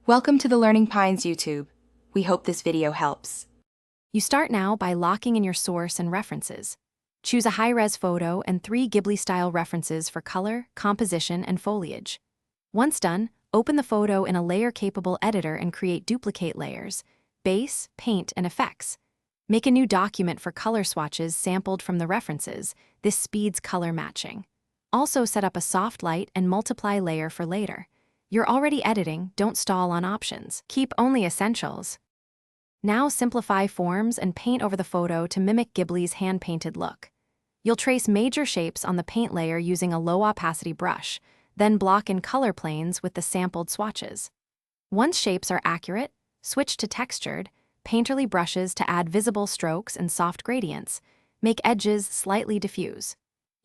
Welcome to the Learning Pines YouTube. We hope this video helps. You start now by locking in your source and references. Choose a high-res photo and 3 Ghibli-style references for color, composition, and foliage. Once done, open the photo in a layer-capable editor and create duplicate layers, base, paint, and effects. Make a new document for color swatches sampled from the references. This speeds color matching. Also set up a soft light and multiply layer for later. You're already editing, don't stall on options. Keep only essentials. Now simplify forms and paint over the photo to mimic Ghibli's hand-painted look. You'll trace major shapes on the paint layer using a low-opacity brush, then block in color planes with the sampled swatches. Once shapes are accurate, switch to textured, painterly brushes to add visible strokes and soft gradients. Make edges slightly diffuse.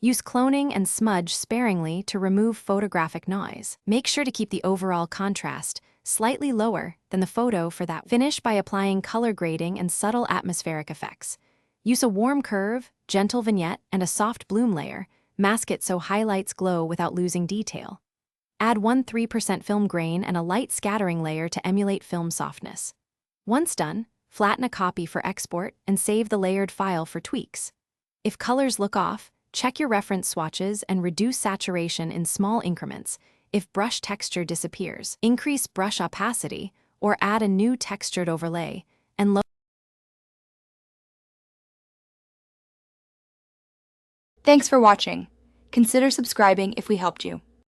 Use cloning and smudge sparingly to remove photographic noise. Make sure to keep the overall contrast slightly lower than the photo for that. Finish by applying color grading and subtle atmospheric effects. Use a warm curve, gentle vignette, and a soft bloom layer. Mask it so highlights glow without losing detail. Add 1-3% film grain and a light scattering layer to emulate film softness. Once done, flatten a copy for export and save the layered file for tweaks. If colors look off, check your reference swatches and reduce saturation in small increments. If brush texture disappears, increase brush opacity or add a new textured overlay and Thanks for watching. Consider subscribing if we helped you.